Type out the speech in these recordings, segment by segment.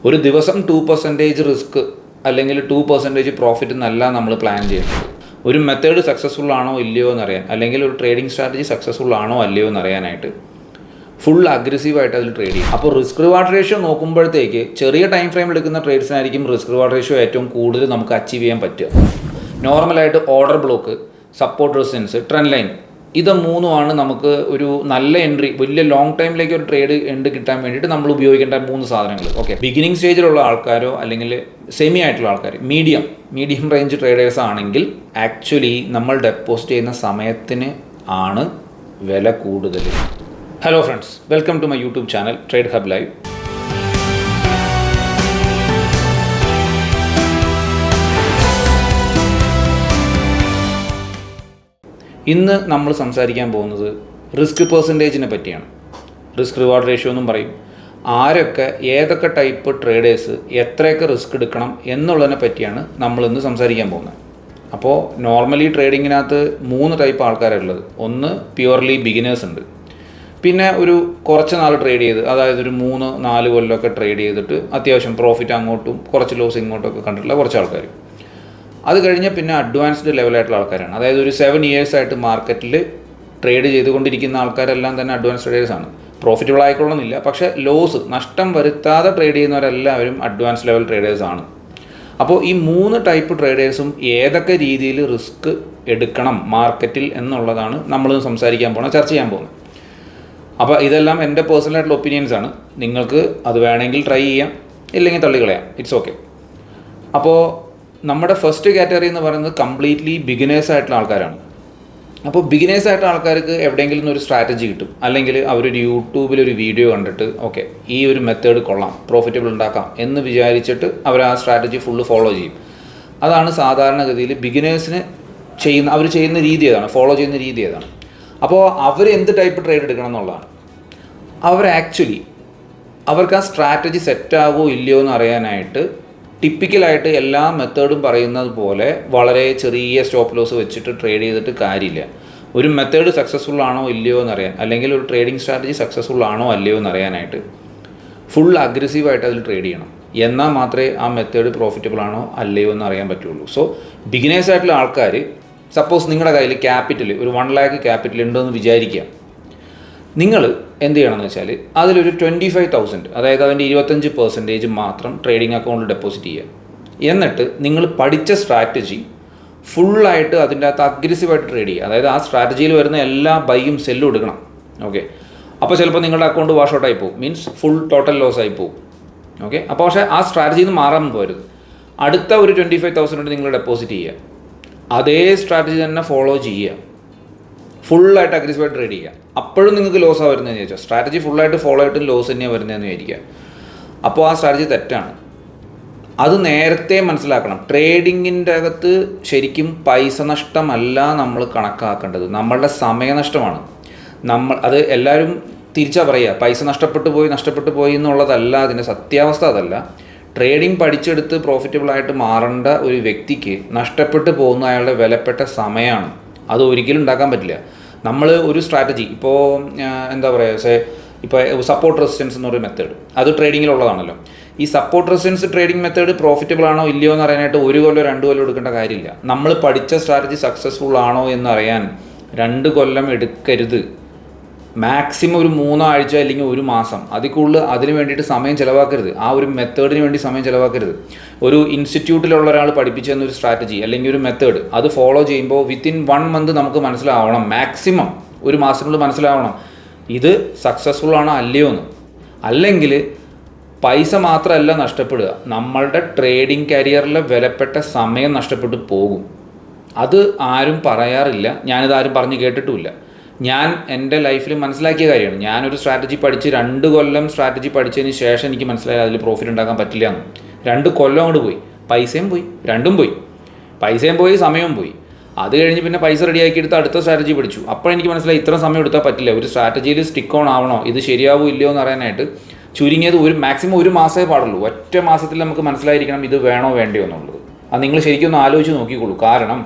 ഒരു ദിവസം 2% റിസ്ക് അല്ലെങ്കിൽ 2% പ്രോഫിറ്റ് എന്നല്ല നമ്മൾ പ്ലാൻ ചെയ്യുന്നത്. ഒരു മെത്തേഡ് സക്സസ്ഫുൾ ആണോ ഇല്ലയോ എന്നറിയാൻ, അല്ലെങ്കിൽ ഒരു ട്രേഡിംഗ് സ്ട്രാറ്റജി സക്സസ്ഫുൾ ആണോ അല്ലയോ എന്നറിയാനായിട്ട് ഫുൾ അഗ്രസീവായിട്ട് അതിൽ ട്രേഡ് ചെയ്യും. അപ്പോൾ റിസ്ക് റിവാർഡ് റേഷ്യോ നോക്കുമ്പോഴത്തേക്ക് ചെറിയ ടൈം ഫ്രെയിം എടുക്കുന്ന ട്രേഡ്സിനായിരിക്കും റിസ്ക് റിവാർഡ് റേഷ്യോ ഏറ്റവും കൂടുതൽ നമുക്ക് അച്ചീവ് ചെയ്യാൻ പറ്റുക. നോർമലായിട്ട് order block, support resistance, trend line, ഇത് മൂന്നുമാണ് നമുക്ക് ഒരു നല്ല എൻട്രി, വലിയ ലോങ് ടൈമിലേക്ക് ഒരു ട്രേഡ് എൻഡ് കിട്ടാൻ വേണ്ടിയിട്ട് നമ്മൾ ഉപയോഗിക്കേണ്ട 3 സാധനങ്ങൾ. ഓക്കെ, ബിഗിനിങ് സ്റ്റേജിലുള്ള ആൾക്കാരോ അല്ലെങ്കിൽ സെമി ആയിട്ടുള്ള ആൾക്കാർ, മീഡിയം റേഞ്ച് ട്രേഡേഴ്സ് ആണെങ്കിൽ ആക്ച്വലി നമ്മൾ ഡെപ്പോസിറ്റ് ചെയ്യുന്ന സമയത്തിന് ആണ് വില കൂടുതൽ. Hello friends, welcome to my YouTube channel trade hub live. ഇന്ന് നമ്മൾ സംസാരിക്കാൻ പോകുന്നത് റിസ്ക് പെർസെൻറ്റേജിനെ പറ്റിയാണ്. റിസ്ക് റിവാർഡ് റേഷ്യോ എന്നും പറയും. ആരൊക്കെ ഏതൊക്കെ ടൈപ്പ് ട്രേഡേഴ്സ് എത്രയൊക്കെ റിസ്ക് എടുക്കണം എന്നുള്ളതിനെ പറ്റിയാണ് നമ്മളിന്ന് സംസാരിക്കാൻ പോകുന്നത്. അപ്പോൾ നോർമലി ട്രേഡിങ്ങിനകത്ത് 3 ടൈപ്പ് ആൾക്കാരുള്ളത്. ഒന്ന് പ്യുവർലി ബിഗിനേഴ്സ് ഉണ്ട്, പിന്നെ ഒരു കുറച്ച് നാൾ ട്രേഡ് ചെയ്ത്, അതായത് ഒരു 3-4 കൊല്ലമൊക്കെ ട്രേഡ് ചെയ്തിട്ട് അത്യാവശ്യം പ്രോഫിറ്റ് അങ്ങോട്ടും കുറച്ച് ലോസ് ഇങ്ങോട്ടൊക്കെ കണ്ടിട്ടുള്ള കുറച്ച് ആൾക്കാർ. അത് കഴിഞ്ഞ് പിന്നെ അഡ്വാൻസ്ഡ് ലെവലായിട്ടുള്ള ആൾക്കാരാണ്. അതായത് ഒരു 7 years ആയിട്ട് മാർക്കറ്റിൽ ട്രേഡ് ചെയ്തുകൊണ്ടിരിക്കുന്ന ആൾക്കാരെല്ലാം തന്നെ അഡ്വാൻസ് ട്രേഡേഴ്സാണ്. പ്രോഫിറ്റബിൾ ആയിക്കൊള്ളുന്നില്ല, പക്ഷേ നഷ്ടം വരുത്താതെ ട്രേഡ് ചെയ്യുന്നവരെല്ലാവരും അഡ്വാൻസ് ലെവൽ ട്രേഡേഴ്സാണ്. അപ്പോൾ ഈ 3 ടൈപ്പ് ട്രേഡേഴ്സും ഏതൊക്കെ രീതിയിൽ റിസ്ക് എടുക്കണം മാർക്കറ്റിൽ എന്നുള്ളതാണ് നമ്മൾ സംസാരിക്കാൻ പോകുന്നത്, ചർച്ച ചെയ്യാൻ പോകുന്നത്. അപ്പോൾ ഇതെല്ലാം എൻ്റെ പേഴ്സണലായിട്ടുള്ള ഒപ്പീനിയൻസ് ആണ്. നിങ്ങൾക്ക് അത് വേണമെങ്കിൽ ട്രൈ ചെയ്യാം, ഇല്ലെങ്കിൽ തള്ളിക്കളയാം, ഇറ്റ്സ് ഓക്കെ. അപ്പോൾ നമ്മുടെ ഫസ്റ്റ് കാറ്റഗറി എന്ന് പറയുന്നത് കംപ്ലീറ്റ്ലി ബിഗിനേഴ്സ് ആയിട്ടുള്ള ആൾക്കാരാണ്. അപ്പോൾ ബിഗിനേഴ്സ് ആയിട്ടുള്ള ആൾക്കാർക്ക് എവിടെയെങ്കിലും ഒരു സ്ട്രാറ്റജി കിട്ടും, അല്ലെങ്കിൽ അവരൊരു യൂട്യൂബിലൊരു വീഡിയോ കണ്ടിട്ട് ഓക്കെ ഈ ഒരു മെത്തേഡ് കൊള്ളാം, പ്രോഫിറ്റബിൾ ഉണ്ടാക്കാം എന്ന് വിചാരിച്ചിട്ട് അവർ ആ സ്ട്രാറ്റജി ഫുള്ള് ഫോളോ ചെയ്യും. അതാണ് സാധാരണഗതിയിൽ ബിഗിനേഴ്സിന് അവർ ചെയ്യുന്ന രീതി ഏതാണ്, ഫോളോ ചെയ്യുന്ന രീതി ഏതാണ്. അപ്പോൾ അവർ എന്ത് ടൈപ്പ് ട്രേഡ് എടുക്കണം എന്നുള്ളതാണ്. അവർക്ക് ആ സ്ട്രാറ്റജി സെറ്റാകോ ഇല്ലയോ എന്ന് അറിയാനായിട്ട് ടിപ്പിക്കലായിട്ട് എല്ലാ മെത്തേഡും പറയുന്നത് പോലെ വളരെ ചെറിയ സ്റ്റോപ്പ് ലോസ് വെച്ചിട്ട് ട്രേഡ് ചെയ്തിട്ട് കാര്യമില്ല. ഒരു മെത്തേഡ് സക്സസ്ഫുൾ ആണോ ഇല്ലയോ എന്നറിയാൻ, അല്ലെങ്കിൽ ഒരു ട്രേഡിംഗ് സ്ട്രാറ്റജി സക്സസ്ഫുൾ ആണോ അല്ലയോ എന്നറിയാനായിട്ട് ഫുൾ അഗ്രസീവായിട്ട് അതിൽ ട്രേഡ് ചെയ്യണം. എന്നാൽ മാത്രമേ ആ മെത്തേഡ് പ്രോഫിറ്റബിൾ ആണോ അല്ലയോ എന്ന് അറിയാൻ പറ്റുള്ളൂ. സോ ബിഗിനേഴ്സ് ആയിട്ടുള്ള ആൾക്കാർ, സപ്പോസ് നിങ്ങളുടെ കയ്യിൽ ക്യാപിറ്റൽ ഒരു 1 lakh ക്യാപിറ്റൽ ഉണ്ടെന്ന് വിചാരിക്കുക. നിങ്ങൾ എന്ത് ചെയ്യണമെന്ന് വെച്ചാൽ അതിലൊരു 25,000, അതായത് അതിൻ്റെ 25% മാത്രം ട്രേഡിംഗ് അക്കൗണ്ടിൽ ഡെപ്പോസിറ്റ് ചെയ്യുക. എന്നിട്ട് നിങ്ങൾ പഠിച്ച സ്ട്രാറ്റജി ഫുള്ളായിട്ട് അതിൻ്റെ അകത്ത് അഗ്രസീവായിട്ട് ട്രേഡ് ചെയ്യുക. അതായത് ആ സ്ട്രാറ്റജിയിൽ വരുന്ന എല്ലാ ബൈയും സെല്ലും എടുക്കണം. ഓക്കെ, അപ്പോൾ ചിലപ്പോൾ നിങ്ങളുടെ അക്കൗണ്ട് വാഷ് ഔട്ടായി പോകും, മീൻസ് ഫുൾ ടോട്ടൽ ലോസ് ആയി പോകും. ഓക്കെ, അപ്പോൾ പക്ഷേ ആ സ്ട്രാറ്റജിയിൽ നിന്ന് മാറാൻ പോരുത്. അടുത്ത ഒരു 25,000 നിങ്ങൾ ഡെപ്പോസിറ്റ് ചെയ്യുക, അതേ സ്ട്രാറ്റജി തന്നെ ഫോളോ ചെയ്യുക, ഫുള്ളായിട്ട് അഗ്രസീവായിട്ട് ട്രേഡ് ചെയ്യുക. അപ്പോഴും നിങ്ങൾക്ക് ലോസാണ് വരുന്നതെന്ന് ചോദിച്ചാൽ സ്ട്രാറ്റജി ഫുള്ളായിട്ട് ഫോളോ ആയിട്ടും ലോസ് തന്നെയാണ് വരുന്നതെന്ന് വിചാരിക്കുക. അപ്പോൾ ആ സ്ട്രാറ്റജി തെറ്റാണ്. അത് നേരത്തെ മനസ്സിലാക്കണം. ട്രേഡിങ്ങിൻ്റെ അകത്ത് ശരിക്കും പൈസ നഷ്ടമല്ല നമ്മൾ കണക്കാക്കേണ്ടത്, നമ്മളുടെ സമയനഷ്ടമാണ്. അത് എല്ലാവരും തിരിച്ചാ പറയുക, പൈസ നഷ്ടപ്പെട്ടു പോയി എന്നുള്ളതല്ല അതിൻ്റെ സത്യാവസ്ഥ. അതല്ല, ട്രേഡിംഗ് പഠിച്ചെടുത്ത് പ്രോഫിറ്റബിളായിട്ട് മാറേണ്ട ഒരു വ്യക്തിക്ക് നഷ്ടപ്പെട്ടു പോകുന്ന അയാളുടെ വിലപ്പെട്ട സമയമാണ്. അത് ഒരിക്കലും ഉണ്ടാക്കാൻ പറ്റില്ല. നമ്മൾ ഒരു സ്ട്രാറ്റജി ഇപ്പോൾ എന്താ പറയുക, ഇപ്പോൾ സപ്പോർട്ട് റെസിസ്റ്റൻസ് എന്നൊരു മെത്തേഡ്, അത് ട്രേഡിങ്ങിലുള്ളതാണല്ലോ. ഈ support resistance trading method profitable ആണോ ഇല്ലയോ എന്ന് അറിയാനായിട്ട് 1 കൊല്ലം 2 കൊല്ലം എടുക്കേണ്ട കാര്യമില്ല. നമ്മൾ പഠിച്ച സ്ട്രാറ്റജി സക്സസ്ഫുൾ ആണോ എന്നറിയാൻ 2 കൊല്ലം എടുക്കരുത്. മാക്സിമം ഒരു 3 ആഴ്ച അല്ലെങ്കിൽ 1 മാസം, അതിൽ കൂടുതൽ അതിന് വേണ്ടിയിട്ട് സമയം ചിലവാക്കരുത്. ആ ഒരു മെത്തേഡിന് വേണ്ടി സമയം ചിലവാക്കരുത്. ഒരു ഇൻസ്റ്റിറ്റ്യൂട്ടിലുള്ള ഒരാൾ പഠിപ്പിച്ചു തന്നൊരു സ്ട്രാറ്റജി അല്ലെങ്കിൽ ഒരു മെത്തേഡ് അത് ഫോളോ ചെയ്യുമ്പോൾ വിത്തിൻ 1 month നമുക്ക് മനസ്സിലാവണം, മാക്സിമം 1 മാസത്തിനുള്ളിൽ മനസ്സിലാവണം ഇത് സക്സസ്ഫുൾ ആണോ അല്ലയോ എന്ന്. അല്ലെങ്കിൽ പൈസ മാത്രമല്ല നഷ്ടപ്പെടുക, നമ്മളുടെ ട്രേഡിംഗ് കരിയറിലെ വിലപ്പെട്ട സമയം നഷ്ടപ്പെട്ടു പോകും. അത് ആരും പറയാറില്ല, ഞാനിത് ആരും പറഞ്ഞ് കേട്ടിട്ടുമില്ല. ഞാൻ എൻ്റെ ലൈഫിൽ മനസ്സിലാക്കിയ കാര്യമാണ്. ഞാനൊരു സ്ട്രാറ്റജി പഠിച്ച് 2 കൊല്ലം സ്ട്രാറ്റജി പഠിച്ചതിന് ശേഷം എനിക്ക് മനസ്സിലായി അതിൽ പ്രോഫിറ്റ് ഉണ്ടാക്കാൻ പറ്റില്ല എന്ന്. 2 കൊല്ലം അങ്ങോട്ട് പോയി, പൈസയും പോയി, രണ്ടും പോയി. പൈസയും പോയി, സമയവും പോയി. അത് കഴിഞ്ഞ് പിന്നെ പൈസ റെഡിയാക്കി എടുത്ത് അടുത്ത സ്ട്രാറ്റജി പഠിച്ചു. അപ്പോൾ എനിക്ക് മനസ്സിലായി ഇത്ര സമയം എടുത്താൽ പറ്റില്ല, ഒരു സ്ട്രാറ്റജിയിൽ സ്റ്റിക്ക് ഓൺ ആവണോ, ഇത് ശരിയാവോ ഇല്ലയോ എന്ന് അറിയാനായിട്ട് ചുരുങ്ങിയത് മാക്സിമം 1 മാസമേ പാടുള്ളൂ. ഒറ്റ മാസത്തിൽ നമുക്ക് മനസ്സിലായിരിക്കണം ഇത് വേണോ വേണ്ടയോ എന്നുള്ളത്. അത് നിങ്ങൾ ശരിക്കും ഒന്ന് ആലോചിച്ച് നോക്കിക്കോളൂ. കാരണം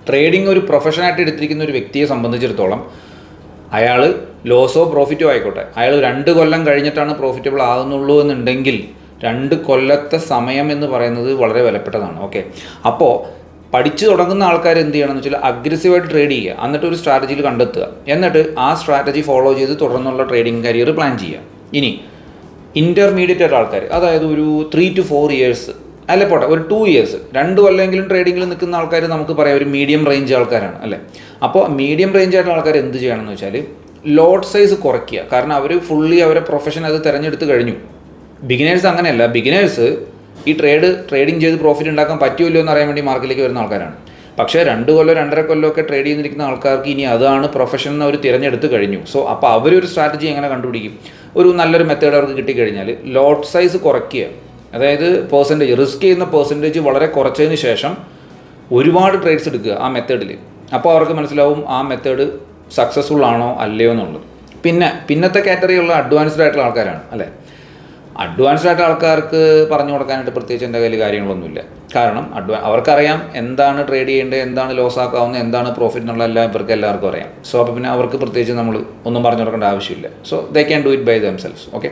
ട്രേഡിംഗ് ഒരു പ്രൊഫഷനായിട്ട് എടുത്തിരിക്കുന്ന ഒരു വ്യക്തിയെ സംബന്ധിച്ചിടത്തോളം അയാൾ ലോസോ പ്രോഫിറ്റോ ആയിക്കോട്ടെ, അയാൾ 2 കൊല്ലം കഴിഞ്ഞിട്ടാണ് പ്രോഫിറ്റബിൾ ആകുന്നുള്ളൂ എന്നുണ്ടെങ്കിൽ 2 കൊല്ലത്തെ സമയം എന്ന് പറയുന്നത് വളരെ വിലപ്പെട്ടതാണ്. ഓക്കെ, അപ്പോൾ പഠിച്ചു തുടങ്ങുന്ന ആൾക്കാർ എന്ത് ചെയ്യണമെന്ന് വെച്ചാൽ അഗ്രസീവായിട്ട് ട്രേഡ് ചെയ്യുക, എന്നിട്ട് ഒരു സ്ട്രാറ്റജിയിൽ കണ്ടെത്തുക, എന്നിട്ട് ആ സ്ട്രാറ്റജി ഫോളോ ചെയ്ത് തുടർന്നുള്ള ട്രേഡിംഗ് കരിയർ പ്ലാൻ ചെയ്യുക. ഇനി ഇൻ്റർമീഡിയറ്റ് ആയിട്ട് ആൾക്കാർ, അതായത് ഒരു 3 to 4 ഇയേഴ്സ് അല്ലെ പോട്ടെ, ഒരു 2 ഇയേഴ്സ് 2 കൊല്ലെങ്കിലും ട്രേഡിങ്ങിൽ നിൽക്കുന്ന ആൾക്കാർ നമുക്ക് പറയാം ഒരു മീഡിയം റേഞ്ച് ആൾക്കാരാണ് അല്ലേ. അപ്പോൾ മീഡിയം റേഞ്ച് ആയിട്ടുള്ള ആൾക്കാർ എന്ത് ചെയ്യണമെന്ന് വെച്ചാൽ ലോട്ട് സൈസ് കുറയ്ക്കുക. കാരണം അവർ ഫുള്ളി അവരെ പ്രൊഫഷൻ അത് തിരഞ്ഞെടുത്ത് കഴിഞ്ഞു. ബിഗിനേഴ്സ് അങ്ങനെയല്ല. ബിഗിനേഴ്സ് ഈ ട്രേഡിങ് ചെയ്ത് പ്രോഫിറ്റ് ഉണ്ടാക്കാൻ പറ്റുമല്ലോ എന്ന് അറിയാൻ വേണ്ടി മാർക്കറ്റിലേക്ക് വരുന്ന ആൾക്കാരാണ്. പക്ഷേ 2 കൊല്ലോ 2.5 കൊല്ലോ ഒക്കെ ട്രേഡ് ചെയ്തിരിക്കുന്ന ആൾക്കാർക്ക് ഇനി അതാണ് പ്രൊഫഷൻ എന്ന് അവർ തിരഞ്ഞെടുത്ത് കഴിഞ്ഞു. സോ അപ്പോൾ അവരൊരു സ്ട്രാറ്റജി എങ്ങനെ കണ്ടുപിടിക്കും? ഒരു നല്ലൊരു മെത്തേഡ് അവർക്ക് കിട്ടിക്കഴിഞ്ഞാൽ ലോട്ട് സൈസ് കുറയ്ക്കുക, അതായത് പെർസെൻറ്റേജ് റിസ്ക് ചെയ്യുന്ന പെർസെൻറ്റേജ് വളരെ കുറച്ചതിന് ശേഷം ഒരുപാട് ട്രേഡ്സ് എടുക്കുക ആ മെത്തേഡിൽ. അപ്പോൾ അവർക്ക് മനസ്സിലാവും ആ മെത്തേഡ് സക്സസ്ഫുൾ ആണോ അല്ലയോ എന്നുള്ളത്. പിന്നത്തെ കാറ്റഗറിയുള്ള അഡ്വാൻസ്ഡ് ആയിട്ടുള്ള ആൾക്കാരാണ് അല്ലേ. അഡ്വാൻസ്ഡ് ആയിട്ട് ആൾക്കാർക്ക് പറഞ്ഞു കൊടുക്കാനായിട്ട് പ്രത്യേകിച്ച് എൻ്റെ കയ്യിൽ കാര്യങ്ങളൊന്നുമില്ല. കാരണം അവർക്കറിയാം എന്താണ് ട്രേഡ് ചെയ്യേണ്ടത്, എന്താണ് ലോസ് ആക്കാവുന്നത്, എന്താണ് പ്രോഫിറ്റ് എന്നുള്ള ഇവർക്ക് എല്ലാവർക്കും അറിയാം. സോ അപ്പോൾ പിന്നെ അവർക്ക് പ്രത്യേകിച്ച് നമ്മൾ ഒന്നും പറഞ്ഞു കൊടുക്കേണ്ട ആവശ്യമില്ല. So they can do it by themselves. Okay,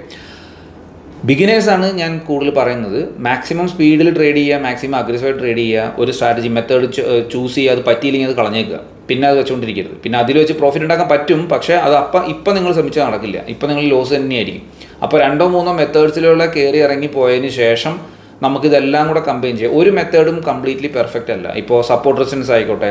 ബിഗിനേഴ്സാണ് ഞാൻ കൂടുതൽ പറയുന്നത്. മാക്സിമം സ്പീഡിൽ ട്രേഡ് ചെയ്യുക, മാക്സിമം അഗ്രസീവായിട്ട് ട്രേഡ് ചെയ്യുക, ഒരു സ്ട്രാറ്റജി മെത്തേഡ് ചൂസ് ചെയ്യുക, അത് പറ്റിയില്ലെങ്കിൽ അത് കളഞ്ഞേക്കുക, പിന്നെ അത് വെച്ചുകൊണ്ടിരിക്കരുത്. പിന്നെ അതിൽ വെച്ച് പ്രോഫിറ്റ് ഉണ്ടാക്കാൻ പറ്റും, പക്ഷേ അത് ഇപ്പം നിങ്ങൾ ശ്രമിച്ചാൽ നടക്കില്ല. ഇപ്പം നിങ്ങൾ ലോസ് തന്നെയായിരിക്കും. അപ്പോൾ 2-3 മെത്തേഡ്സിലുള്ള കയറി ഇറങ്ങി പോയതിന് ശേഷം നമുക്കിതെല്ലാം കൂടെ കമ്പൈൻ ചെയ്യാം. ഒരു മെത്തേഡും കംപ്ലീറ്റ്ലി പെർഫെക്റ്റ് അല്ല. ഇപ്പോൾ സപ്പോർട്ട് റെസിസ്റ്റൻസ് ആയിക്കോട്ടെ,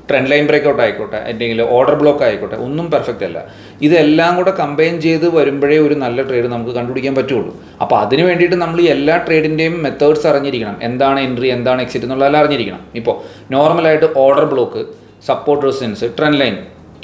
ട്രെൻഡ് ലൈൻ ബ്രേക്കൗട്ട് ആയിക്കോട്ടെ, അല്ലെങ്കിൽ ഓർഡർ ബ്ലോക്ക് ആയിക്കോട്ടെ, ഒന്നും പെർഫെക്റ്റ് അല്ല. ഇതെല്ലാം കൂടെ കമ്പൈൻ ചെയ്ത് വരുമ്പോഴേ ഒരു നല്ല ട്രേഡ് നമുക്ക് കണ്ടുപിടിക്കാൻ പറ്റുള്ളൂ. അപ്പോൾ അതിന് വേണ്ടിയിട്ട് നമ്മൾ ഈ എല്ലാ ട്രേഡിൻ്റെയും മെത്തേഡ്സ് അറിഞ്ഞിരിക്കണം. എന്താണ് എൻട്രി, എന്താണ് എക്സിറ്റ് എന്നുള്ളതെല്ലാം അറിഞ്ഞിരിക്കണം. ഇപ്പോൾ നോർമലായിട്ട് order block, support resistance, trend line,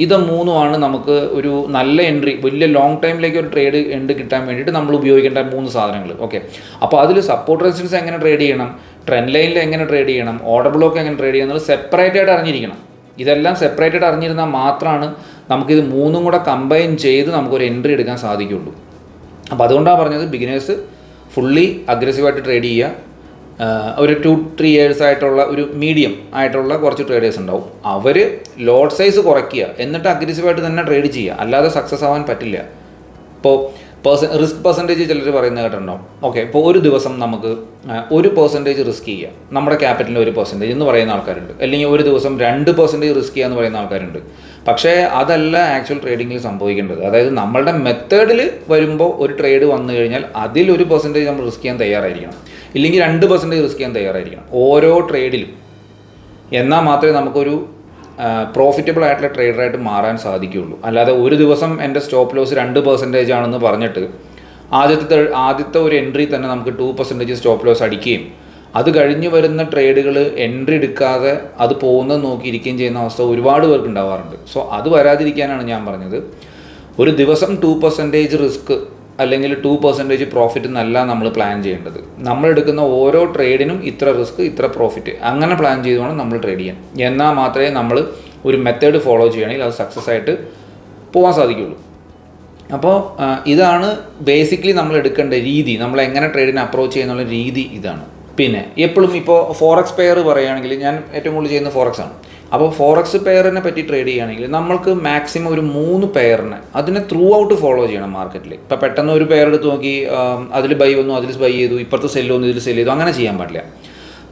ഇത് 3 നമുക്ക് ഒരു നല്ല എൻട്രി, വലിയ ലോങ് ടൈമിലേക്ക് ഒരു ട്രേഡ് എൻഡ് കിട്ടാൻ വേണ്ടിയിട്ട് നമ്മൾ ഉപയോഗിക്കേണ്ട 3 സാധനങ്ങൾ. ഓക്കെ, അപ്പോൾ അതിൽ സപ്പോർട്ട് റെസിസ്റ്റൻസ് എങ്ങനെ ട്രേഡ് ചെയ്യണം, ട്രെൻഡ് ലൈനിൽ എങ്ങനെ ട്രേഡ് ചെയ്യണം, ഓർഡർ ബ്ലോക്ക് എങ്ങനെ ട്രേഡ് ചെയ്യണം എന്നുള്ളത് സെപ്പറേറ്റ് ആയിട്ട് അറിഞ്ഞിരിക്കണം. ഇതെല്ലാം സെപ്പറേറ്റ് അറിഞ്ഞിരുന്നാൽ മാത്രമാണ് നമുക്കിത് 3 കൂടെ കമ്പൈൻ ചെയ്ത് നമുക്കൊരു എൻട്രി എടുക്കാൻ സാധിക്കുള്ളൂ. അപ്പോൾ അതുകൊണ്ടാണ് പറഞ്ഞത് ബിഗിനേഴ്സ് ഫുള്ളി അഗ്രസീവായിട്ട് ട്രേഡ് ചെയ്യുക. ഒരു 2-3 ഇയേഴ്സ് ആയിട്ടുള്ള ഒരു മീഡിയം ആയിട്ടുള്ള കുറച്ച് ട്രേഡേഴ്സ് ഉണ്ടാവും. അവർ ലോട്ട് സൈസ് കുറയ്ക്കുക, എന്നിട്ട് അഗ്രസീവായിട്ട് തന്നെ ട്രേഡ് ചെയ്യുക. അല്ലാതെ സക്സസ് ആവാൻ പറ്റില്ല. ഇപ്പോൾ റിസ്ക് പെർസെൻറ്റേജ് ചിലർ പറയുന്നത് കേട്ടിട്ടുണ്ടാവും. ഓക്കെ, ഇപ്പോൾ ഒരു ദിവസം നമുക്ക് 1% റിസ്ക് ചെയ്യുക, നമ്മുടെ ക്യാപിറ്റലിൽ 1% എന്ന് പറയുന്ന ആൾക്കാരുണ്ട്. അല്ലെങ്കിൽ ഒരു ദിവസം 2% റിസ്ക് ചെയ്യുക എന്ന് പറയുന്ന ആൾക്കാരുണ്ട്. പക്ഷേ അതല്ല ആക്ച്വൽ ട്രേഡിങ്ങിൽ സംഭവിക്കേണ്ടത്. അതായത് നമ്മളുടെ മെത്തേഡിൽ വരുമ്പോൾ ഒരു ട്രേഡ് വന്നു കഴിഞ്ഞാൽ അതിൽ 1% നമ്മൾ റിസ്ക് ചെയ്യാൻ തയ്യാറായിരിക്കണം, ഇല്ലെങ്കിൽ 2% റിസ്ക് ചെയ്യാൻ തയ്യാറായിരിക്കണം ഓരോ ട്രേഡിലും. എന്നാൽ മാത്രമേ നമുക്കൊരു പ്രോഫിറ്റബിൾ ആയിട്ടുള്ള ട്രേഡറായിട്ട് മാറാൻ സാധിക്കുകയുള്ളൂ. അല്ലാതെ ഒരു ദിവസം എൻ്റെ സ്റ്റോപ്പ് ലോസ് 2% ആണെന്ന് പറഞ്ഞിട്ട് ആദ്യത്തെ ഒരു എൻട്രി തന്നെ നമുക്ക് 2% സ്റ്റോപ്പ് ലോസ് അടിക്കുകയും അത് കഴിഞ്ഞ് വരുന്ന ട്രേഡുകൾ എൻട്രി എടുക്കാതെ അത് പോകുന്നത് നോക്കിയിരിക്കുകയും ചെയ്യുന്ന അവസ്ഥ ഒരുപാട് പേർക്ക് ഉണ്ടാവാറുണ്ട്. സോ അത് വരാതിരിക്കാനാണ് ഞാൻ പറഞ്ഞത്, ഒരു ദിവസം 2% റിസ്ക് അല്ലെങ്കിൽ 2% പ്രോഫിറ്റ് എന്നല്ല നമ്മൾ പ്ലാൻ ചെയ്യേണ്ടത്. നമ്മൾ എടുക്കുന്ന ഓരോ ട്രേഡിനും ഇത്ര റിസ്ക് ഇത്ര പ്രോഫിറ്റ് അങ്ങനെ പ്ലാൻ ചെയ്ത് വേണം നമ്മൾ ട്രേഡ് ചെയ്യാൻ. എന്നാൽ മാത്രമേ നമ്മൾ ഒരു മെത്തേഡ് ഫോളോ ചെയ്യുകയാണെങ്കിൽ അത് സക്സസ് ആയിട്ട് പോകാൻ സാധിക്കുകയുള്ളൂ. അപ്പോൾ ഇതാണ് ബേസിക്കലി നമ്മൾ എടുക്കേണ്ട രീതി, നമ്മൾ എങ്ങനെ ട്രേഡിനെ അപ്രോച്ച് ചെയ്യുന്നുള്ള രീതി ഇതാണ്. പിന്നെ എപ്പോഴും ഇപ്പോൾ ഫോറക്സ് പെയർ പറയുകയാണെങ്കിൽ ഞാൻ ഏറ്റവും കൂടുതൽ ചെയ്യുന്ന ഫോറക്സ് ആണ്. അപ്പോൾ ഫോറക്സ് പെയറിനെ പറ്റി ട്രേഡ് ചെയ്യുകയാണെങ്കിൽ നമ്മൾക്ക് മാക്സിമം ഒരു 3 പെയറിനെ അതിനെ ത്രൂ ഔട്ട് ഫോളോ ചെയ്യണം മാർക്കറ്റിൽ. ഇപ്പോൾ പെട്ടെന്ന് ഒരു പെയർ എടുത്ത് നോക്കി അതിൽ ബൈ വന്നു, അതിൽ ബൈ ചെയ്തു, ഇപ്പുറത്ത് സെല്ല് വന്നു, ഇതിൽ സെല്ല് ചെയ്തു, അങ്ങനെ ചെയ്യാൻ പാടില്ല.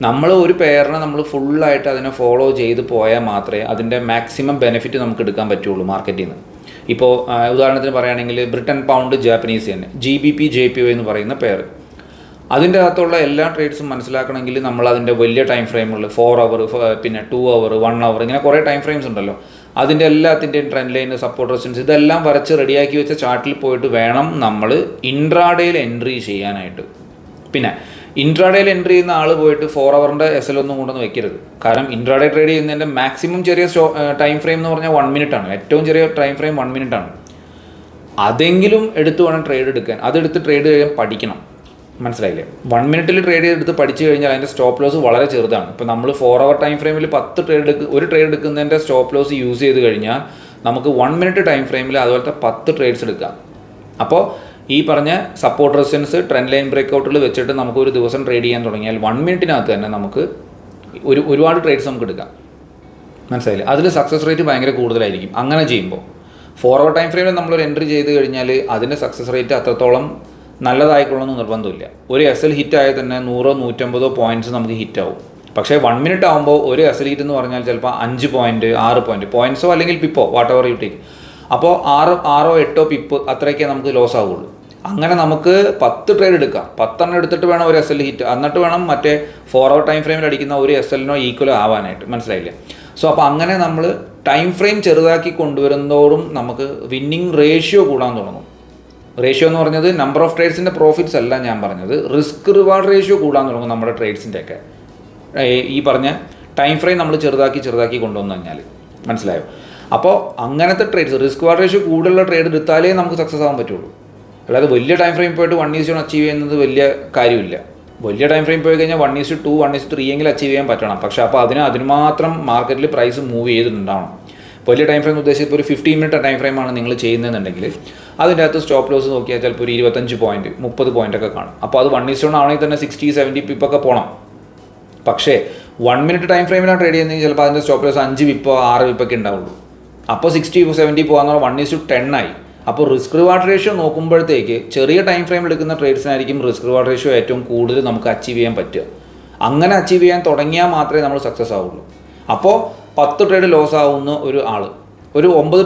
നമ്മൾ ഒരു പെയറിനെ നമ്മൾ ഫുള്ളായിട്ട് അതിനെ ഫോളോ ചെയ്ത് പോയാൽ മാത്രമേ അതിൻ്റെ മാക്സിമം ബെനിഫിറ്റ് നമുക്ക് എടുക്കാൻ പറ്റുള്ളൂ മാർക്കറ്റിൽ നിന്ന്. ഇപ്പോൾ ഉദാഹരണത്തിന് പറയുകയാണെങ്കിൽ Britain pound Japanese N GBP JPY എന്ന് പറയുന്ന പെയർ, അതിൻ്റെ അകത്തുള്ള എല്ലാ ട്രേഡ്സും മനസ്സിലാക്കണമെങ്കിൽ നമ്മൾ അതിൻ്റെ വലിയ ടൈം ഫ്രെയിമുകൾ 4 അവർ, പിന്നെ 2 അവർ, 1 അവർ, ഇങ്ങനെ കുറേ ടൈം ഫ്രെയിംസ് ഉണ്ടല്ലോ. അതിൻ്റെ എല്ലാത്തിൻ്റെയും ട്രെൻഡ് ലൈൻ, സപ്പോർട്ട് റെസിസ്റ്റൻസ് ഇതെല്ലാം വരച്ച് റെഡിയാക്കി വെച്ച ചാർട്ടിൽ പോയിട്ട് വേണം നമ്മൾ ഇൻട്രാഡേയിൽ എൻട്രി ചെയ്യാനായിട്ട്. പിന്നെ ഇൻട്രാഡേയിൽ എൻട്രി ചെയ്യുന്ന ആൾ പോയിട്ട് 4 അവറിൻ്റെ SL ഒന്നും കൊണ്ടൊന്നും വെക്കരുത്. കാരണം ഇൻട്രാഡേ ട്രേഡ് ചെയ്യുന്നതിൻ്റെ മാക്സിമം ചെറിയ ടൈം ഫ്രെയിം എന്ന് പറഞ്ഞാൽ 1 മിനിറ്റ് ആണ്. ഏറ്റവും ചെറിയ ടൈം ഫ്രെയിം 1 മിനിറ്റ് ആണ്. അതെങ്കിലും എടുത്ത് വേണം ട്രേഡ് എടുക്കാൻ. അതെടുത്ത് ട്രേഡ് ചെയ്യാൻ പഠിക്കണം. മനസ്സിലായില്ലേ? 1 മിനിറ്റിൽ ട്രേഡ് ചെയ്തെടുത്ത് പഠിച്ചു കഴിഞ്ഞാൽ അതിൻ്റെ സ്റ്റോപ്പ് ലോസ് വളരെ ചെറുതാണ്. ഇപ്പോൾ നമ്മൾ 4 അവർ ടൈം ഫ്രെയിമിൽ 10 ട്രേഡ് എടുക്കുന്നതിൻ്റെ സ്റ്റോപ്പ് ലോസ് യൂസ് ചെയ്ത് കഴിഞ്ഞാൽ നമുക്ക് 1 മിനിറ്റ് ടൈം ഫ്രെയിമിൽ അതുപോലത്തെ 10 ട്രേഡ്സ് എടുക്കാം. അപ്പോൾ ഈ പറഞ്ഞ സപ്പോർട്ട് റെസിസ്റ്റൻസ്, ട്രെൻഡ് ലൈൻ ബ്രേക്കൗട്ടുകൾ വെച്ചിട്ട് നമുക്ക് ഒരു ദിവസം ട്രേഡ് ചെയ്യാൻ തുടങ്ങിയാൽ 1 മിനിറ്റിനകത്ത് തന്നെ നമുക്ക് ഒരുപാട് ട്രേഡ്സ് നമുക്ക് എടുക്കാം. മനസ്സിലായില്ലേ? അതിൽ സക്സസ് റേറ്റ് ഭയങ്കര കൂടുതലായിരിക്കും അങ്ങനെ ചെയ്യുമ്പോൾ. 4 അവർ ടൈം ഫ്രെയിമിൽ നമ്മളൊരു എൻട്രി ചെയ്ത് കഴിഞ്ഞാൽ അതിൻ്റെ സക്സസ് റേറ്റ് അത്രത്തോളം നല്ലതായിക്കൊള്ളണമെന്ന് നിർബന്ധമില്ല. ഒരു SL ഹിറ്റായാൽ തന്നെ 100-150 പോയിൻറ്റ്സ് നമുക്ക് ഹിറ്റാവും. പക്ഷേ 1 മിനിറ്റ് ആകുമ്പോൾ ഒരു SL ഹിറ്റ് എന്ന് പറഞ്ഞാൽ ചിലപ്പോൾ 5 പോയിൻറ്റ് 6 പോയിൻറ്റ് പോയിൻറ്റ്സോ അല്ലെങ്കിൽ പിപ്പോ വാട്ട് എവർ യു ടേക്ക്. അപ്പോൾ 6-8 പിപ്പ് അത്രയൊക്കെ നമുക്ക് ലോസ് ആവുള്ളൂ. അങ്ങനെ നമുക്ക് 10 ട്രേഡ് എടുക്കാം. 10 എടുത്തിട്ട് വേണം ഒരു SL ഹിറ്റ്, എന്നിട്ട് വേണം മറ്റേ 4 hour ടൈം ഫ്രെയിമിൽ അടിക്കുന്ന ഒരു SLനോ ഈക്വലോ ആവാനായിട്ട്. മനസ്സിലായില്ലേ? സോ അപ്പോൾ അങ്ങനെ നമ്മൾ ടൈം ഫ്രെയിം ചെറുതാക്കി കൊണ്ടുവരുന്നതോടും നമുക്ക് വിന്നിങ് റേഷ്യോ കൂടാൻ തുടങ്ങും. റേഷ്യോ എന്ന് പറഞ്ഞത് നമ്പർ ഓഫ് ട്രേഡ്സിൻ്റെ പ്രോഫിറ്റ്സ് അല്ല ഞാൻ പറഞ്ഞത്, റിസ്ക് റിവാർഡ് റേഷ്യോ കൂടാൻ തുടങ്ങും നമ്മുടെ ട്രേഡ്സിൻ്റെയൊക്കെ. ഈ പറഞ്ഞ ടൈം ഫ്രെയിം നമ്മൾ ചെറുതാക്കി കൊണ്ടുവന്നു കഴിഞ്ഞാൽ. മനസ്സിലായോ? അപ്പോൾ അങ്ങനത്തെ ട്രേഡ്സ് റിസ്ക് റിവാർഡ് റേഷ്യോ കൂടുതലുള്ള ട്രേഡ് എടുത്താലേ നമുക്ക് സക്സസ് ആകാൻ പറ്റുള്ളൂ. അല്ലാതെ വലിയ ടൈം ഫ്രെയിം പോയിട്ട് 1:1 അച്ചീവ് ചെയ്യുന്നത് വലിയ കാര്യമില്ല. വലിയ ടൈം ഫ്രെയിം പോയി കഴിഞ്ഞാൽ 1:2 1:3 എങ്കിലും അച്ചീവ് ചെയ്യാൻ പറ്റണം. പക്ഷേ അപ്പോൾ അതിന് മാത്രം മാർക്കറ്റിൽ പ്രൈസ് മൂവ് ചെയ്തിട്ടുണ്ടാവണം. വലിയ ടൈം ഫ്രെയിം ഉദ്ദേശിച്ച് ഇപ്പോൾ ഒരു 15 മിനിറ്റ് ടൈം ഫ്രെയിമാണ് നിങ്ങൾ ചെയ്യുന്നതെന്നുണ്ടെങ്കിൽ അതിൻ്റെ അകത്ത് സ്റ്റോപ്പ് ലോസ് നോക്കിയാൽ ചിലപ്പോൾ ഒരു 25 പോയിൻറ്റ് 30 പോയിൻ്റൊക്കെ കാണും. അപ്പോൾ അത് 1:1 ആണെങ്കിൽ തന്നെ 60-70 പിപ്പൊക്കെ പോകണം. പക്ഷേ 1 മിനിറ്റ് ടൈം ഫ്രെയിമിലാണ് ട്രേഡ് ചെയ്യുന്നതെങ്കിൽ ചിലപ്പോൾ അതിൻ്റെ സ്റ്റോപ്പ് ലോസ് 5 പിപ്പോ 6 പിപ്പൊക്കെ ഉണ്ടാവുള്ളൂ. അപ്പോൾ 60-70 പോകാന്ന് പറഞ്ഞാൽ 1:10 ആയി. അപ്പോൾ റിസ്ക് റിവാർഡ് റേഷ്യോ നോക്കുമ്പോഴത്തേക്ക് ചെറിയ ടൈം ഫ്രെയിം എടുക്കുന്ന ട്രേഡ്സിനായിരിക്കും റിസ്ക് റിവാർഡ് റേഷ്യോ ഏറ്റവും കൂടുതൽ നമുക്ക് അച്ചീവ് ചെയ്യാൻ പറ്റുക. അങ്ങനെ അച്ചീവ് ചെയ്യാൻ തുടങ്ങിയാൽ മാത്രമേ നമ്മൾ സക്സസ് ആവുള്ളൂ. അപ്പോൾ 10 ട്രേഡ് ലോസ് ആവുന്ന ഒരു ആൾ ഒരു 9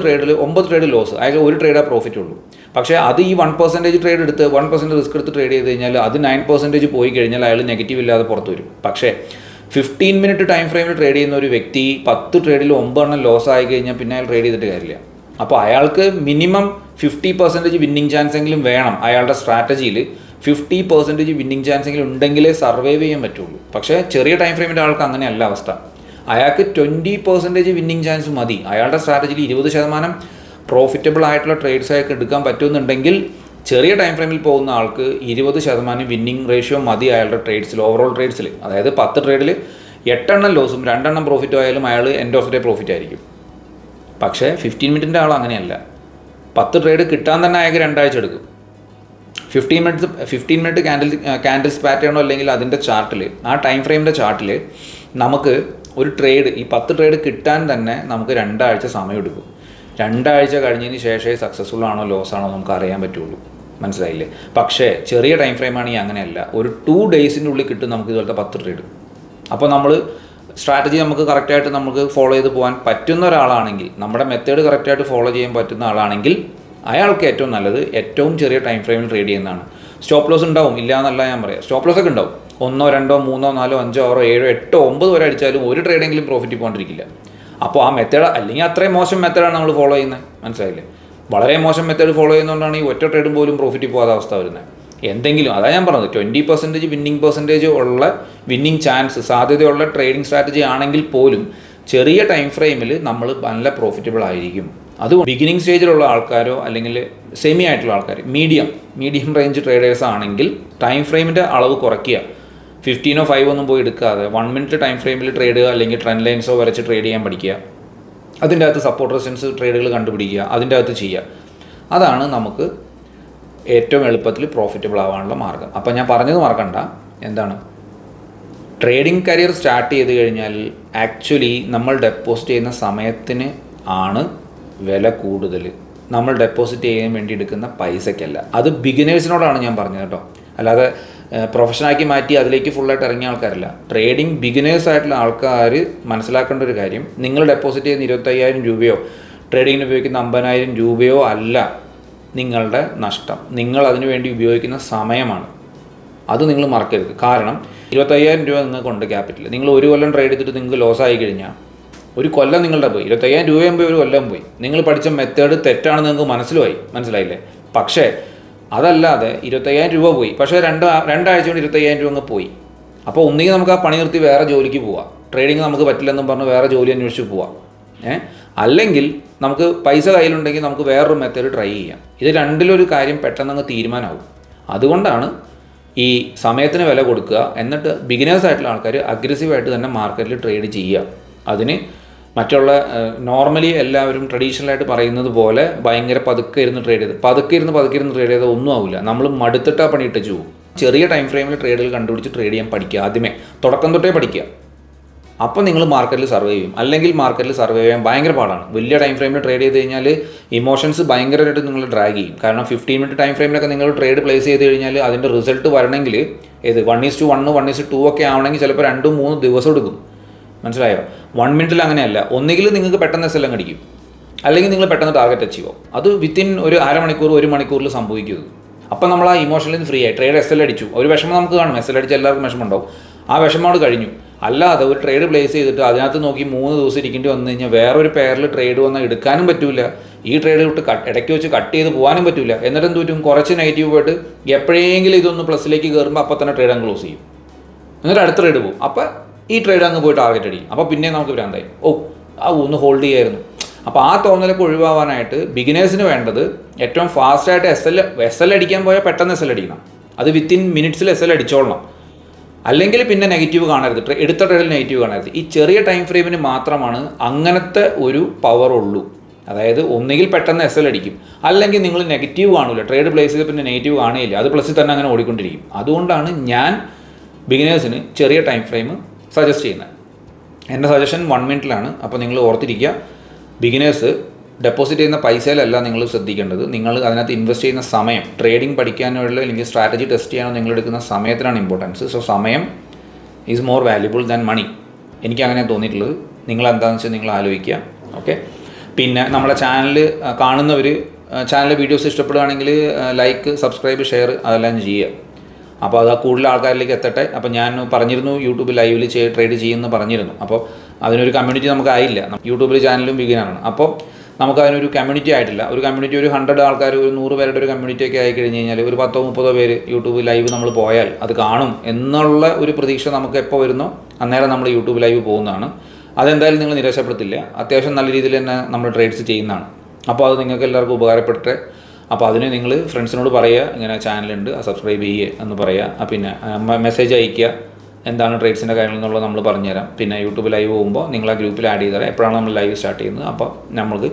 ട്രേഡ് ലോസ്, അയാൾക്ക് ഒരു ട്രേഡേ പ്രോഫിറ്റ് ഉള്ളൂ. പക്ഷേ അത് ഈ 1% ട്രേഡ് എടുത്ത് 1% റിസ്ക് എടുത്ത് ട്രേഡ് ചെയ്ത് കഴിഞ്ഞാൽ അത് 9% പോയി കഴിഞ്ഞാൽ അയാൾ നെഗറ്റീവ് ഇല്ലാതെ പുറത്ത് വരും. പക്ഷേ 15 മിനിറ്റ് ടൈം ഫ്രെയിമിൽ ട്രേഡ് ചെയ്യുന്ന ഒരു വ്യക്തി 10 ട്രേഡിൽ 9 ലോസ് ആയി കഴിഞ്ഞാൽ പിന്നെ അയാൾ ട്രേഡ് ചെയ്തിട്ട് കാര്യമില്ല. അപ്പോൾ അയാൾക്ക് മിനിമം 50% വിന്നിങ് ചാൻസ് എങ്കിലും വേണം. അയാളുടെ സ്ട്രാറ്റജിയിൽ 50% വിന്നിങ് ചാൻസ് എങ്കിലും ഉണ്ടെങ്കിലേ സർവൈവ് ചെയ്യാൻ പറ്റുള്ളൂ. പക്ഷേ ചെറിയ ടൈം ഫ്രെയിമിൻ്റെ ആൾക്ക് അങ്ങനെയല്ല അവസ്ഥ. അയാൾക്ക് 20% വിന്നിങ് ചാൻസ് മതി. അയാളുടെ സ്ട്രാറ്റജിയിൽ 20% പ്രോഫിറ്റബിൾ ആയിട്ടുള്ള ട്രേഡ്സ് അയാൾക്ക് എടുക്കാൻ പറ്റുമെന്നുണ്ടെങ്കിൽ ചെറിയ ടൈം ഫ്രെയിമിൽ പോകുന്ന ആൾക്ക് 20% വിന്നിങ് റേഷ്യോ മതി അയാളുടെ ട്രേഡ്സിൽ, ഓവറോൾ ട്രേഡ്സിൽ. അതായത് 10 ട്രേഡിൽ 8 ലോസും 2 പ്രോഫിറ്റും ആയാലും അയാൾ end of the day profit ആയിരിക്കും. പക്ഷേ 15 മിനിറ്റിൻ്റെ ആൾ അങ്ങനെയല്ല. 10 ട്രേഡ് കിട്ടാൻ തന്നെ അയാൾക്ക് 2 ആഴ്ച എടുക്കും. 15 മിനിറ്റ് ക്യാൻഡിൽസ് പാറ്റേണോ അല്ലെങ്കിൽ അതിൻ്റെ ചാർട്ടിൽ, ആ ടൈം ഫ്രെയിമിൻ്റെ ചാർട്ടിൽ നമുക്ക് ഒരു ട്രേഡ് ഈ 10 ട്രേഡ് കിട്ടാൻ തന്നെ നമുക്ക് 2 ആഴ്ച സമയം എടുക്കും. 2 ആഴ്ച കഴിഞ്ഞതിന് ശേഷമേ സക്സസ്ഫുൾ ആണോ ലോസ് ആണോ നമുക്ക് അറിയാൻ പറ്റുള്ളൂ. മനസ്സിലായില്ലേ? പക്ഷേ ചെറിയ ടൈം ഫ്രെയിമാണെങ്കിൽ അങ്ങനെയല്ല. ഒരു 2 ഡേയ്സിൻ്റെ ഉള്ളിൽ കിട്ടും നമുക്ക് ഇതുപോലത്തെ 10 ട്രേഡ്. അപ്പോൾ നമ്മൾ സ്ട്രാറ്റജി നമുക്ക് കറക്റ്റായിട്ട് നമുക്ക് ഫോളോ ചെയ്ത് പോകാൻ പറ്റുന്ന ഒരാളാണെങ്കിൽ, നമ്മുടെ മെത്തേഡ് കറക്റ്റായിട്ട് ഫോളോ ചെയ്യാൻ പറ്റുന്ന ആളാണെങ്കിൽ അയാൾക്ക് ഏറ്റവും നല്ലത് ഏറ്റവും ചെറിയ ടൈം ഫ്രെയിമിൽ ട്രേഡ് ചെയ്യുന്നതാണ്. സ്റ്റോപ്പ് ലോസ് ഉണ്ടാവും, ഇല്ല എന്നല്ല ഞാൻ പറയാം. സ്റ്റോപ്പ് ലോസ് ഒക്കെ ഉണ്ടാവും. 1, 2, 3, 4, 5, 6, 7, 8, 9 വരെ അടിച്ചാലും ഒരു ട്രേഡെങ്കിലും പ്രോഫിറ്റ് പോകാണ്ടിരിക്കില്ല. അപ്പോൾ ആ മെത്തേഡ് അല്ലെങ്കിൽ അത്രയും മോശം മെത്തേഡാണ് നമ്മൾ ഫോളോ ചെയ്യുന്നത്. മനസ്സിലായില്ലേ? വളരെ മോശം മെത്തേഡ് ഫോളോ ചെയ്യുന്നതുകൊണ്ടാണ് ഈ ഒറ്റ ട്രേഡും പോലും പ്രോഫിറ്റ് പോകാത്ത അവസ്ഥ വരുന്നത്. എന്തെങ്കിലും അതാ ഞാൻ പറഞ്ഞത് 20% വിന്നിങ് പെർസെൻറ്റേജ് ഉള്ള വിന്നിങ് ചാൻസ് സാധ്യതയുള്ള ട്രേഡിംഗ് സ്ട്രാറ്റജി ആണെങ്കിൽ പോലും ചെറിയ ടൈം ഫ്രെയിമിൽ നമ്മൾ നല്ല പ്രോഫിറ്റബിൾ ആയിരിക്കും. അത് ബിഗിനിങ് സ്റ്റേജിലുള്ള ആൾക്കാരോ അല്ലെങ്കിൽ സെമി ആയിട്ടുള്ള ആൾക്കാർ, മീഡിയം റേഞ്ച് ട്രേഡേഴ്സ് ആണെങ്കിൽ ടൈം ഫ്രെയിമിൻ്റെ അളവ് കുറയ്ക്കുക. 15 5 ഒന്നും പോയി എടുക്കാതെ 1 മിനിറ്റ് ടൈം ഫ്രെയിമിൽ ട്രേഡ് ചെയ്യുക, അല്ലെങ്കിൽ ട്രെൻഡ് ലൈൻസോ വരച്ച് ട്രേഡ് ചെയ്യാൻ പഠിക്കുക. അതിൻ്റെ അകത്ത് സപ്പോർട്ട് റെസിസ്റ്റൻസ് ട്രേഡുകൾ കണ്ടുപിടിക്കുക, അതിൻ്റെ അകത്ത് ചെയ്യുക. അതാണ് നമുക്ക് ഏറ്റവും എളുപ്പത്തിൽ പ്രോഫിറ്റബിൾ ആവാനുള്ള മാർഗ്ഗം. അപ്പോൾ ഞാൻ പറഞ്ഞത് മറക്കണ്ട, എന്താണ് ട്രേഡിംഗ് കരിയർ സ്റ്റാർട്ട് ചെയ്ത് കഴിഞ്ഞാൽ ആക്ച്വലി നമ്മൾ ഡെപ്പോസിറ്റ് ചെയ്യുന്ന സമയത്തിന് ആണ് വില കൂടുതൽ. നമ്മൾ ഡെപ്പോസിറ്റ് ചെയ്യാൻ വേണ്ടി എടുക്കുന്ന പൈസയ്ക്കല്ല. അത് ബിഗിനേഴ്സിനോടാണ് ഞാൻ പറഞ്ഞത് കേട്ടോ. അല്ലാതെ പ്രൊഫഷനാക്കി മാറ്റി അതിലേക്ക് ഫുള്ളായിട്ട് ഇറങ്ങിയ ആൾക്കാരല്ല. ട്രേഡിംഗ് ബിഗിനേഴ്സ് ആയിട്ടുള്ള ആൾക്കാർ മനസ്സിലാക്കേണ്ട ഒരു കാര്യം, നിങ്ങൾ ഡെപ്പോസിറ്റ് ചെയ്യുന്ന 25,000 രൂപയോ ട്രേഡിങ്ങിന് ഉപയോഗിക്കുന്ന 50,000 രൂപയോ അല്ല നിങ്ങളുടെ നഷ്ടം. നിങ്ങൾ അതിനു വേണ്ടി ഉപയോഗിക്കുന്ന സമയമാണ്. അത് നിങ്ങൾ മറക്കരുത്. കാരണം 25,000 രൂപ നിങ്ങൾക്കുണ്ട് ക്യാപിറ്റൽ. നിങ്ങൾ ഒരു കൊല്ലം ട്രേഡ് ചെയ്തിട്ട് നിങ്ങൾക്ക് ലോസ് ആയി കഴിഞ്ഞാൽ ഒരു കൊല്ലം നിങ്ങളുടെ പോയി. 25,000 രൂപയും പോയി, ഒരു കൊല്ലം പോയി. നിങ്ങൾ പഠിച്ച മെത്തേഡ് തെറ്റാണെന്ന് നിങ്ങൾക്ക് മനസ്സിലായില്ലേ? പക്ഷേ അതല്ലാതെ 25,000 രൂപ പോയി, പക്ഷേ രണ്ടാഴ്ച കൊണ്ട് 25,000 രൂപ അങ്ങ് പോയി. അപ്പോൾ ഒന്നുകിൽ നമുക്ക് ആ പണി നിർത്തി വേറെ ജോലിക്ക് പോവാം, ട്രേഡിങ് നമുക്ക് പറ്റില്ലെന്നും പറഞ്ഞ് വേറെ ജോലി അന്വേഷിച്ച് പോവാം. അല്ലെങ്കിൽ നമുക്ക് പൈസ കയ്യിലുണ്ടെങ്കിൽ നമുക്ക് വേറൊരു മെത്തേഡ് ട്രൈ ചെയ്യാം. ഇത് രണ്ടിലൊരു കാര്യം പെട്ടെന്ന് തീരുമാനമാവും. അതുകൊണ്ടാണ് ഈ സമയത്തിന് വില കൊടുക്കുക. എന്നിട്ട് ബിഗിനേഴ്സ് ആയിട്ടുള്ള ആൾക്കാർ അഗ്രസീവായിട്ട് തന്നെ മാർക്കറ്റിൽ ട്രേഡ് ചെയ്യുക. അതിന് മറ്റുള്ള നോർമലി എല്ലാവരും ട്രഡീഷണലായിട്ട് പറയുന്നത് പോലെ ഭയങ്കര പതുക്കെ ഇരുന്ന് ട്രേഡ് ട്രേഡ് ചെയ്ത് ഒന്നും ആവില്ല. നമ്മൾ മടുത്തിട്ടാ പണിയിട്ട് പോകും. ചെറിയ ടൈം ഫ്രെയിമിൽ ട്രേഡുകൾ കണ്ടുപിടിച്ച് ട്രേഡ് ചെയ്യാൻ പഠിക്കുക. ആദ്യമേ തുടക്കം തൊട്ടേ പഠിക്കുക. അപ്പോൾ നിങ്ങൾ മാർക്കറ്റിൽ സർവൈവ് ചെയ്യും. അല്ലെങ്കിൽ മാർക്കറ്റിൽ സർവൈവ് ചെയ്യാൻ ഭയങ്കര പാടാണ്. വലിയ ടൈം ഫ്രെയിമിൽ ട്രേഡ് ചെയ്ത് കഴിഞ്ഞാൽ ഇമോഷൻസ് ഭയങ്കരമായിട്ട് നിങ്ങൾ ഡ്രാഗ് ചെയ്യും. കാരണം 15 മിനിറ്റ് ടൈം ഫ്രെയിമിലൊക്കെ നിങ്ങൾ ട്രേഡ് പ്ലേസ് ചെയ്ത് കഴിഞ്ഞാൽ അതിൻ്റെ റിസൾട്ട് വരണമെങ്കിൽ 1:1 1:2 ഒക്കെ ആവണമെങ്കിൽ ചിലപ്പോൾ 2-3 ദിവസം എടുക്കും. മനസ്സിലായോ? 1 മിനിറ്റിൽ അങ്ങനെയല്ല. ഒന്നുകിൽ നിങ്ങൾക്ക് പെട്ടെന്ന് SL അടിക്കും, അല്ലെങ്കിൽ നിങ്ങൾ പെട്ടെന്ന് ടാർഗറ്റ് അച്ചീവ് ആവും. അത് വിത്തിൻ ഒരു അരമണിക്കൂർ 1 മണിക്കൂറിൽ സംഭവിക്കുന്നത്. അപ്പോൾ നമ്മൾ ആ ഇമോഷനിൽ നിന്ന് ഫ്രീ ആയി ട്രേഡ് SL അടിച്ചു. ഒരു വിഷമം നമുക്ക് കാണും, SL അടിച്ച് എല്ലാവർക്കും വിഷമം ഉണ്ടാവും. ആ വിഷമോട് കഴിഞ്ഞു. അല്ലാതെ ഒരു ട്രേഡ് പ്ലേസ് ചെയ്തിട്ട് അതിനകത്ത് നോക്കി 3 ദിവസം ഇരിക്കേണ്ടി വന്നു കഴിഞ്ഞാൽ വേറൊരു പെയറിൽ ട്രേഡ് വന്നാൽ എടുക്കാനും പറ്റില്ല. ഈ ട്രേഡ് വിട്ട് ഇടയ്ക്ക് വെച്ച് കട്ട് ചെയ്ത് പോകാനും പറ്റില്ല. എന്നിട്ട് എന്ത് പറ്റും? കുറച്ച് നെഗറ്റീവ് പോയിട്ട് എപ്പോഴെങ്കിലും ഇതൊന്ന് പ്ലസ്സിലേക്ക് കയറുമ്പോൾ അപ്പോൾ തന്നെ ട്രേഡ് അങ്ങ് ക്ലോസ് ചെയ്യും. എന്നിട്ട് അടുത്ത ട്രേഡ് പോകും. അപ്പോൾ ഈ ട്രേഡ് അങ്ങ് പോയിട്ട് ടാർഗറ്റ് അടിക്കും. അപ്പോൾ പിന്നെ നമുക്ക് ഭ്രാന്തായി, ഒന്ന് ഹോൾഡ് ചെയ്യായിരുന്നു. അപ്പോൾ ആ തോന്നലൊക്കെ ഒഴിവാകാനായിട്ട് ബിഗിനേഴ്സിന് വേണ്ടത് ഏറ്റവും ഫാസ്റ്റായിട്ട് SL അടിക്കാൻ പോയാൽ പെട്ടെന്ന് SL അടിക്കണം. അത് വിത്തിൻ മിനിറ്റ്സിൽ SL അടിച്ചോളണം. അല്ലെങ്കിൽ പിന്നെ നെഗറ്റീവ് കാണരുത്, എടുത്ത ട്രേഡിൽ നെഗറ്റീവ് കാണരുത്. ഈ ചെറിയ ടൈം ഫ്രെയിമിന് മാത്രമാണ് അങ്ങനത്തെ ഒരു പവർ ഉള്ളൂ. അതായത് ഒന്നുകിൽ പെട്ടെന്ന് SL അടിക്കും, അല്ലെങ്കിൽ നിങ്ങൾ നെഗറ്റീവ് കാണില്ല. ട്രേഡ് പ്ലേസ് ചെയ്ത് പിന്നെ നെഗറ്റീവ് കാണുകയില്ല, അത് പ്ലസ്സിൽ തന്നെ അങ്ങനെ ഓടിക്കൊണ്ടിരിക്കും. അതുകൊണ്ടാണ് ഞാൻ ബിഗിനേഴ്സിന് ചെറിയ ടൈം ഫ്രെയിം സജസ്റ്റ് ചെയ്യുന്നത്. എൻ്റെ സജഷൻ 1 മിനിറ്റിലാണ്. അപ്പോൾ നിങ്ങൾ ഓർത്തിരിക്കുക, ബിഗിനേഴ്സ് ഡെപ്പോസിറ്റ് ചെയ്യുന്ന പൈസയിലല്ല നിങ്ങൾ ശ്രദ്ധിക്കേണ്ടത്. നിങ്ങൾ അതിനകത്ത് ഇൻവെസ്റ്റ് ചെയ്യുന്ന സമയം, ട്രേഡിംഗ് പഠിക്കാനുള്ള അല്ലെങ്കിൽ സ്ട്രാറ്റജി ടെസ്റ്റ് ചെയ്യാനോ നിങ്ങൾ എടുക്കുന്ന സമയത്തിനാണ് ഇമ്പോർട്ടൻസ്. സോ സമയം is more valuable than money. എനിക്ക് അങ്ങനെ തോന്നിയിട്ടുള്ളത്. നിങ്ങൾ എന്താണെന്ന് വെച്ചാൽ നിങ്ങൾ ആലോചിക്കുക. ഓക്കെ. പിന്നെ നമ്മുടെ ചാനൽ കാണുന്നവർ ചാനലിലെ വീഡിയോസ് ഇഷ്ടപ്പെടുകയാണെങ്കിൽ ലൈക്ക്, സബ്സ്ക്രൈബ്, ഷെയർ അതെല്ലാം ചെയ്യുക. അപ്പോൾ അത് കൂടുതൽ ആൾക്കാരിലേക്ക് എത്തട്ടെ. അപ്പോൾ ഞാൻ പറഞ്ഞിരുന്നു യൂട്യൂബ് ലൈവിൽ ട്രേഡ് ചെയ്യുമെന്ന് പറഞ്ഞിരുന്നു. അപ്പോൾ അതിനൊരു കമ്മ്യൂണിറ്റി നമുക്കായില്ല. യൂട്യൂബിൽ ചാനലും ബിഗിനാണ്. അപ്പോൾ നമുക്ക് അതിനൊരു കമ്മ്യൂണിറ്റി ആയിട്ടില്ല. ഒരു കമ്മ്യൂണിറ്റി ഒരു 100 ആൾക്കാർ, ഒരു 100 പേരുടെ ഒരു കമ്മ്യൂണിറ്റി ഒക്കെ ആയി കഴിഞ്ഞ് കഴിഞ്ഞാൽ ഒരു 10-30 പേര് യൂട്യൂബ് ലൈവ് നമ്മൾ പോയാൽ അത് കാണും എന്നുള്ള ഒരു പ്രതീക്ഷ നമുക്ക് എപ്പോൾ വരുന്നോ അന്നേരം നമ്മൾ യൂട്യൂബ് ലൈവ് പോകുന്നതാണ്. അതെന്തായാലും നിങ്ങൾ നിരാശപ്പെടുത്തില്ല. അത്യാവശ്യം നല്ല രീതിയിൽ തന്നെ നമ്മൾ ട്രേഡ്സ് ചെയ്യുന്നതാണ്. അപ്പോൾ അത് നിങ്ങൾക്ക് എല്ലാവർക്കും ഉപകാരപ്പെടട്ടെ. അപ്പോൾ അതിന് നിങ്ങൾ ഫ്രണ്ട്സിനോട് പറയുക, ഇങ്ങനെ ചാനലുണ്ട്, സബ്സ്ക്രൈബ് ചെയ്യുക എന്ന് പറയുക. പിന്നെ മെസ്സേജ് അയയ്ക്കുക, എന്താണ് ട്രേഡ്സിൻ്റെ കാര്യങ്ങൾ എന്നുള്ളത് നമ്മൾ പറഞ്ഞുതരാം. പിന്നെ യൂട്യൂബ് ലൈവ് പോകുമ്പോൾ നിങ്ങൾ ആ ഗ്രൂപ്പിൽ ആഡ് ചെയ്ത് തരാം എപ്പോഴാണ് നമ്മൾ ലൈവ് സ്റ്റാർട്ട് ചെയ്യുന്നത്. അപ്പോൾ നമ്മൾക്ക്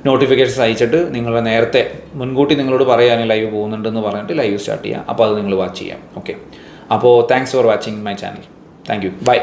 നോട്ടിഫിക്കേഷൻസ് അയച്ചിട്ട് നിങ്ങളുടെ നേരത്തെ മുൻകൂട്ടി നിങ്ങളോട് പറയാൻ ലൈവ് പോകുന്നുണ്ടെന്ന് പറഞ്ഞിട്ട് ലൈവ് സ്റ്റാർട്ട് ചെയ്യാം. അപ്പോൾ അത് നിങ്ങൾ വാച്ച് ചെയ്യാം. ഓക്കെ. അപ്പോൾ thanks for watching my channel. Thank you. By.